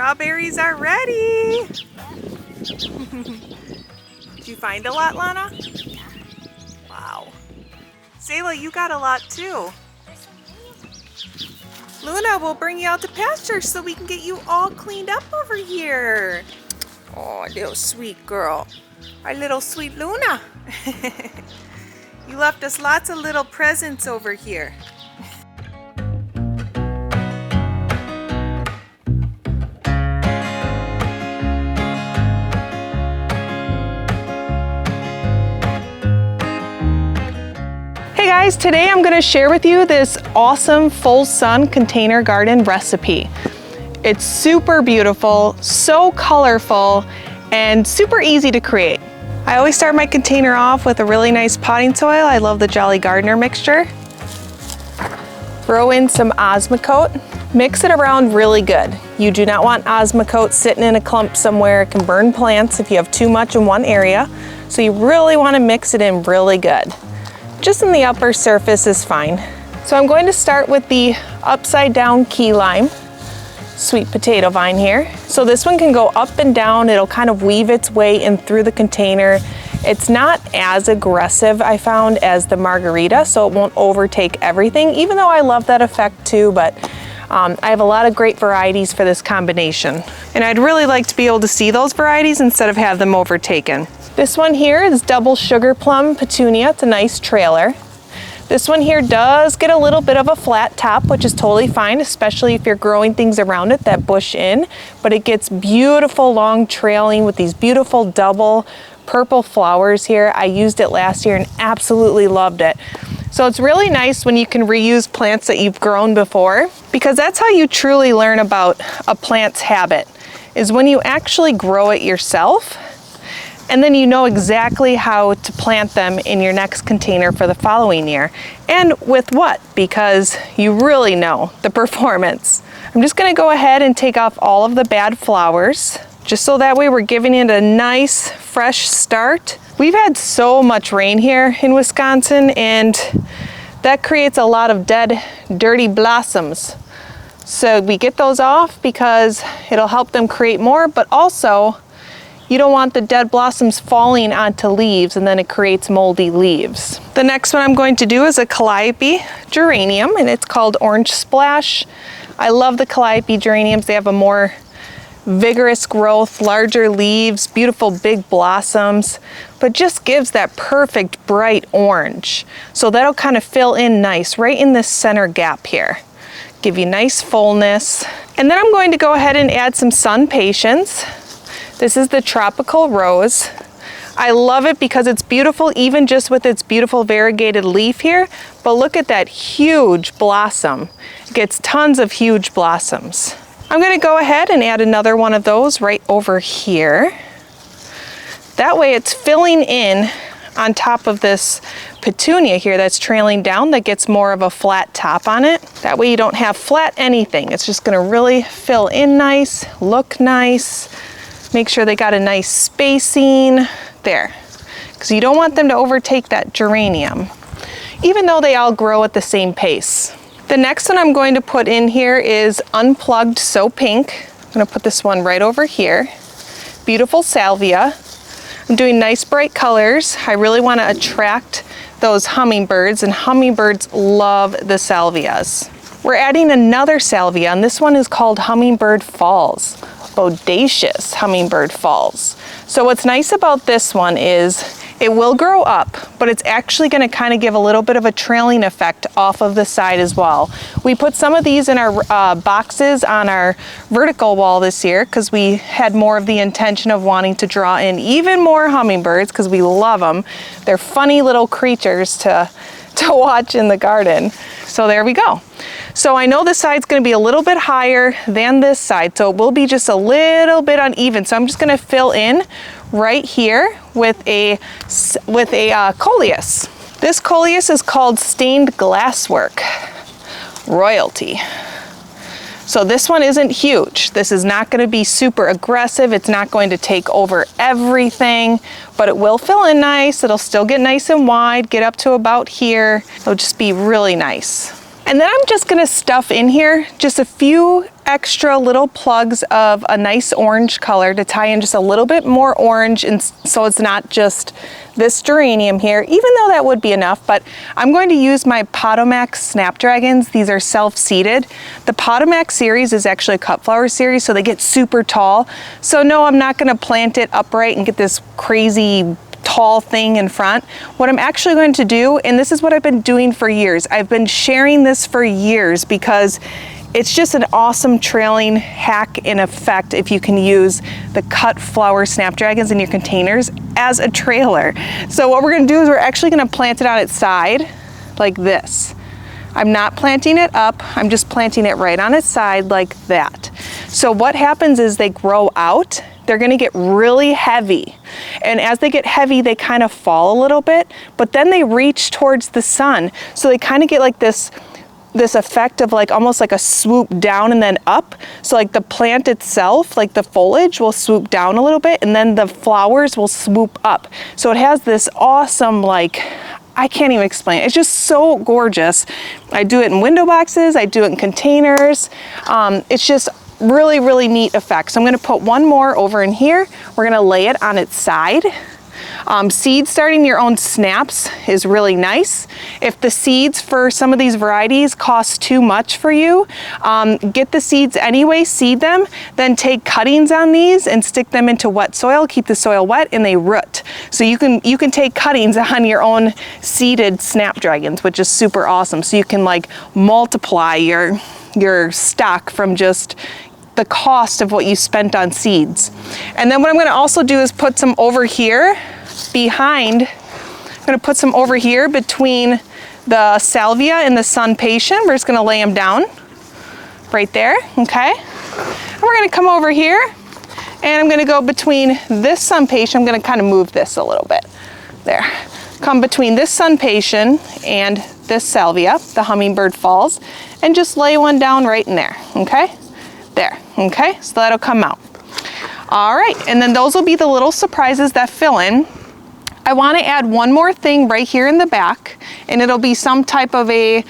Strawberries are ready. Did you find a lot, Lana? Wow. Zayla, you got a lot too. Luna, we'll bring you out to pasture so we can get you all cleaned up over here. Oh, little sweet girl. Our little sweet Luna. You left us lots of little presents over here. Hey guys, today I'm going to share with you this awesome full sun container garden recipe. It's super beautiful, so colorful, and super easy to create. I always start my container off with a really nice potting soil. I love the Jolly Gardener mixture. Throw in some Osmocote. Mix it around really good. You do not want Osmocote sitting in a clump somewhere. It can burn plants if you have too much in one area. So you really want to mix it in really good. Just in the upper surface is fine. So I'm going to start with the upside down key lime sweet potato vine here. So this one can go up and down. It'll kind of weave its way in through the container. It's not as aggressive, I found, as the margarita, so it won't overtake everything, even though I love that effect too, but I have a lot of great varieties for this combination. And I'd really like to be able to see those varieties instead of have them overtaken. This one here is double sugar plum petunia. It's a nice trailer. This one here does get a little bit of a flat top, which is totally fine, especially if you're growing things around it that bush in, but it gets beautiful long trailing with these beautiful double purple flowers here. I used it last year and absolutely loved it. So it's really nice when you can reuse plants that you've grown before, because that's how you truly learn about a plant's habit, is when you actually grow it yourself. And then you know exactly how to plant them in your next container for the following year. And with what, because you really know the performance. I'm just gonna go ahead and take off all of the bad flowers, just so that way we're giving it a nice fresh start. We've had so much rain here in Wisconsin, and that creates a lot of dead, dirty blossoms. So we get those off because it'll help them create more, but also you don't want the dead blossoms falling onto leaves and then it creates moldy leaves. The next one I'm going to do is a calliope geranium, and it's called Orange Splash. I love the calliope geraniums. They have a more vigorous growth, larger leaves, beautiful big blossoms, but just gives that perfect bright orange. So that'll kind of fill in nice right in this center gap here. Give you nice fullness. And then I'm going to go ahead and add some sun patience. This is the Tropical Rose. I love it because it's beautiful even just with its beautiful variegated leaf here, but look at that huge blossom. It gets tons of huge blossoms. I'm gonna go ahead and add another one of those right over here. That way it's filling in on top of this petunia here that's trailing down, that gets more of a flat top on it. That way you don't have flat anything. It's just gonna really fill in nice, look nice. Make sure they got a nice spacing there, because you don't want them to overtake that geranium, even though they all grow at the same pace. The next one I'm going to put in here is Unplugged So Pink. I'm going to put this one right over here. Beautiful salvia. I'm doing nice bright colors. I really want to attract those hummingbirds, and hummingbirds love the salvias. We're adding another salvia, and this one is called Hummingbird Falls. Bodacious Hummingbird Falls. So what's nice about this one is it will grow up, but it's actually going to kind of give a little bit of a trailing effect off of the side as well. We put some of these in our boxes on our vertical wall this year because we had more of the intention of wanting to draw in even more hummingbirds because we love them. They're funny little creatures to watch in the garden. So there we go. So I know this side's going to be a little bit higher than this side, so it will be just a little bit uneven. So I'm just going to fill in right here with a coleus. This coleus is called Stained Glasswork Royalty. So this one isn't huge. This is not going to be super aggressive. It's not going to take over everything, but it will fill in nice. It'll still get nice and wide, get up to about here. It'll just be really nice. And then I'm just gonna stuff in here just a few extra little plugs of a nice orange color to tie in just a little bit more orange, and so it's not just this geranium here, even though that would be enough. But I'm going to use my Potomac Snapdragons. These are self-seeded. The Potomac series is actually a cut flower series, so they get super tall. So no, I'm not gonna plant it upright and get this crazy tall thing in front. What I'm actually going to do, and this is what I've been doing for years, I've been sharing this for years because it's just an awesome trailing hack and effect if you can use the cut flower snapdragons in your containers as a trailer. So what we're gonna do is we're actually gonna plant it on its side like this. I'm not planting it up, I'm just planting it right on its side like that. So what happens is they grow out, they're gonna get really heavy. And as they get heavy, they kind of fall a little bit, but then they reach towards the sun. So they kind of get like this effect of like almost like a swoop down and then up. So like the plant itself, like the foliage will swoop down a little bit and then the flowers will swoop up. So it has this awesome, like, I can't even explain it. It's just so gorgeous. I do it in window boxes, I do it in containers. It's just really, really neat effect. So I'm gonna put one more over in here. We're gonna lay it on its side. Seed starting your own snaps is really nice. If the seeds for some of these varieties cost too much for you, get the seeds anyway, seed them, then take cuttings on these and stick them into wet soil, keep the soil wet, and they root. So you can take cuttings on your own seeded snapdragons, which is super awesome. So you can like multiply your stock from just the cost of what you spent on seeds. And then what I'm gonna also do is put some over here behind, I'm gonna put some over here between the salvia and the sun patient. We're just gonna lay them down right there, okay? And we're gonna come over here and I'm gonna go between this sun patient. I'm gonna kind of move this a little bit. There. Come between this sun patient and this salvia, the hummingbird falls, and just lay one down right in there, okay? There, okay? So that'll come out. All right, and then those will be the little surprises that fill in. I want to add one more thing right here in the back, and it'll be some type of a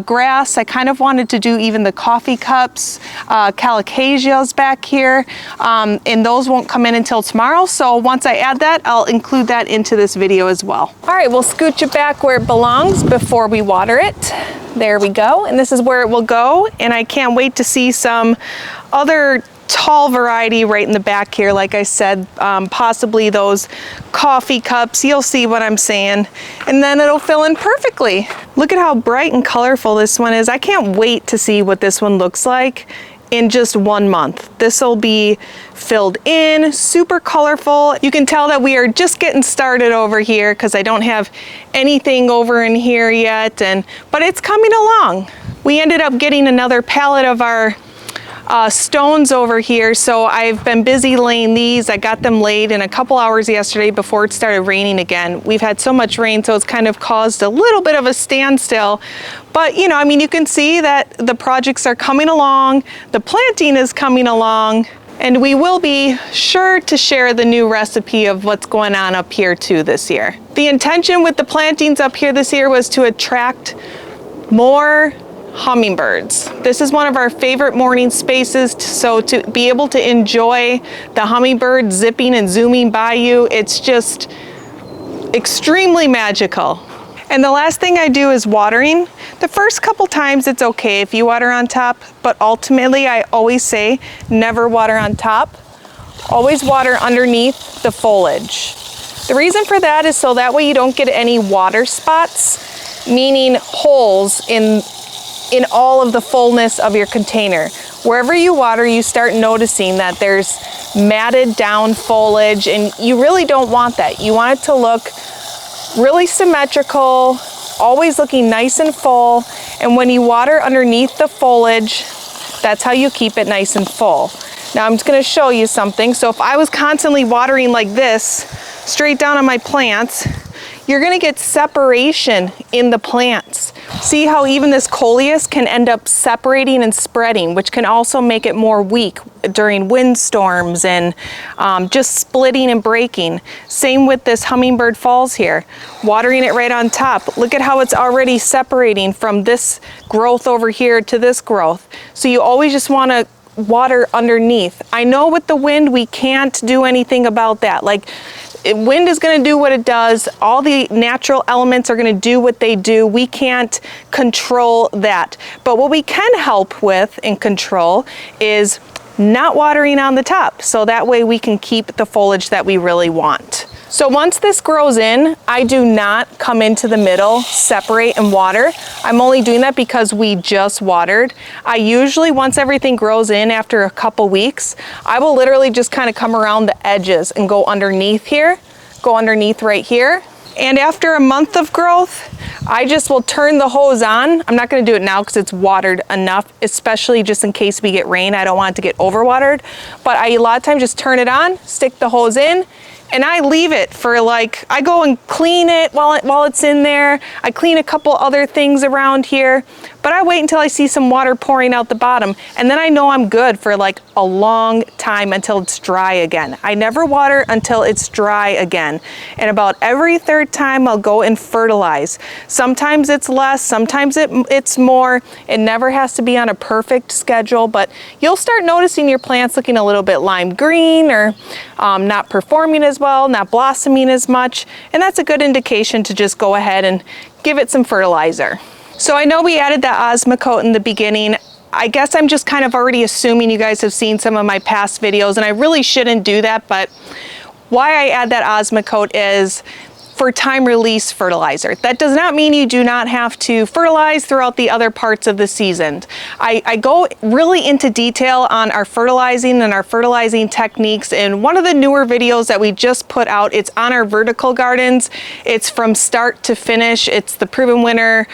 grass. I kind of wanted to do even the coffee cups, calocasias back here, and those won't come in until tomorrow. So once I add that, I'll include that into this video as well. All right, we'll scooch it back where it belongs before we water it. There we go, and this is where it will go, and I can't wait to see some other tall variety right in the back here. Like I said, possibly those coffee cups. You'll see what I'm saying. And then it'll fill in perfectly. Look at how bright and colorful this one is. I can't wait to see what this one looks like in just 1 month. This will be filled in, super colorful. You can tell that we are just getting started over here because I don't have anything over in here yet, but it's coming along. We ended up getting another pallet of our stones over here, so I've been busy laying these. I got them laid in a couple hours yesterday before it started raining again. We've had so much rain, so it's kind of caused a little bit of a standstill. But you know, I mean, you can see that the projects are coming along, the planting is coming along, and we will be sure to share the new recipe of what's going on up here too this year. The intention with the plantings up here this year was to attract more hummingbirds. This is one of our favorite morning spaces, so to be able to enjoy the hummingbird zipping and zooming by you, it's just extremely magical. And the last thing I do is watering. The first couple times it's okay if you water on top, but ultimately I always say never water on top. Always water underneath the foliage. The reason for that is so that way you don't get any water spots, meaning holes in all of the fullness of your container. Wherever you water, you start noticing that there's matted down foliage, and you really don't want that. You want it to look really symmetrical, always looking nice and full, and when you water underneath the foliage, that's how you keep it nice and full. Now I'm just gonna show you something. So if I was constantly watering like this, straight down on my plants, you're gonna get separation in the plants. See how even this coleus can end up separating and spreading, which can also make it more weak during windstorms and just splitting and breaking. Same with this Hummingbird Falls here. Watering it right on top. Look at how it's already separating from this growth over here to this growth. So you always just want to water underneath. I know with the wind we can't do anything about that. Like, wind is going to do what it does. All the natural elements are going to do what they do. We can't control that. But what we can help with and control is not watering on the top. So that way we can keep the foliage that we really want. So once this grows in, I do not come into the middle, separate and water. I'm only doing that because we just watered. I usually, once everything grows in after a couple weeks, I will literally just kind of come around the edges and go underneath here, go underneath right here. And after a month of growth, I just will turn the hose on. I'm not gonna do it now because it's watered enough, especially just in case we get rain. I don't want it to get overwatered. But I a lot of times just turn it on, stick the hose in, and I leave it for like, I go and clean it while it's in there. I clean a couple other things around here, but I wait until I see some water pouring out the bottom, and then I know I'm good for like a long time until it's dry again. I never water until it's dry again. And about every third time I'll go and fertilize. Sometimes it's less, sometimes it's more. It never has to be on a perfect schedule, but you'll start noticing your plants looking a little bit lime green or not performing as well, not blossoming as much. And that's a good indication to just go ahead and give it some fertilizer. So I know we added that Osmocote in the beginning. I guess I'm just kind of already assuming you guys have seen some of my past videos, and I really shouldn't do that, but why I add that Osmocote is for time release fertilizer. That does not mean you do not have to fertilize throughout the other parts of the season. I go really into detail on our fertilizing and our fertilizing techniques in one of the newer videos that we just put out. It's on our vertical gardens. It's from start to finish. It's the Proven Winner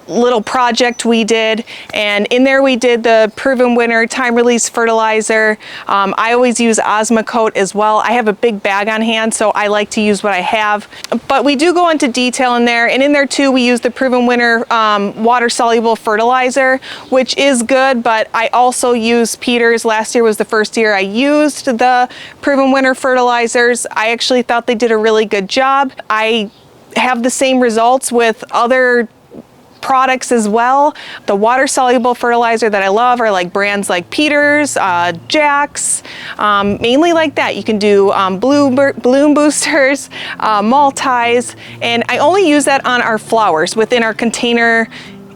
little project we did, and in there we did the Proven Winner time release fertilizer. I always use Osmocote as well. I have a big bag on hand, so I like to use what I have, but we do go into detail in there, and in there too we use the Proven Winner water soluble fertilizer, which is good, but I also use Peters. Last year was the first year I used the Proven Winner fertilizers. I actually thought they did a really good job. I have the same results with other products as well. The water soluble fertilizer that I love are like brands like Peters, Jack's, mainly like that. You can do bloom boosters, multis, and I only use that on our flowers within our container,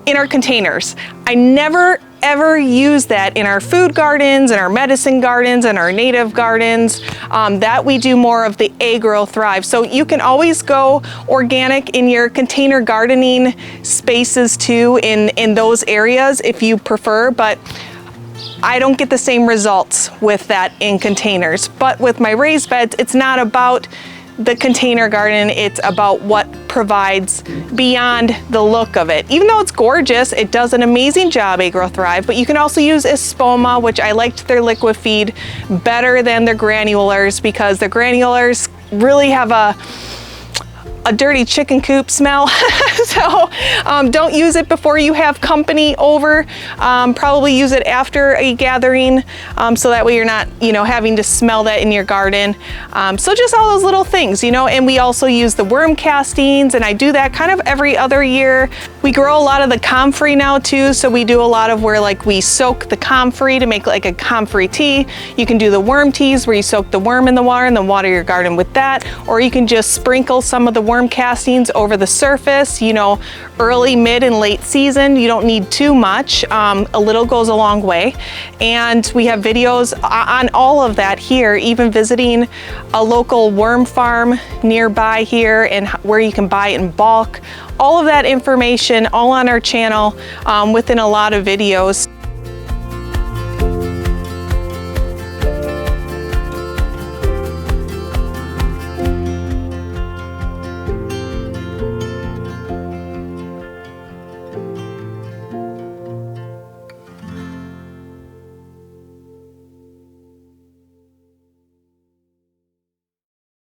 in our containers. I never ever use that in our food gardens and our medicine gardens and our native gardens. That we do more of the Agro Thrive. So you can always go organic in your container gardening spaces too, in those areas if you prefer, but I don't get the same results with that in containers. But with my raised beds, it's not about the container garden, it's about what provides beyond the look of it. Even though it's gorgeous, it does an amazing job, Agro Thrive, but you can also use Espoma, which I liked their liquid feed better than their granulars because the granulars really have a dirty chicken coop smell. So don't use it before you have company over. Probably use it after a gathering, so that way you're not, having to smell that in your garden. So just all those little things, and we also use the worm castings, and I do that kind of every other year. We grow a lot of the comfrey now too, so we do a lot of where like we soak the comfrey to make like a comfrey tea. You can do the worm teas where you soak the worm in the water and then water your garden with that, or you can just sprinkle some of the worm castings over the surface, early, mid, and late season. You don't need too much. A little goes a long way. And we have videos on all of that here, even visiting a local worm farm nearby here and where you can buy it in bulk. All of that information all on our channel within a lot of videos.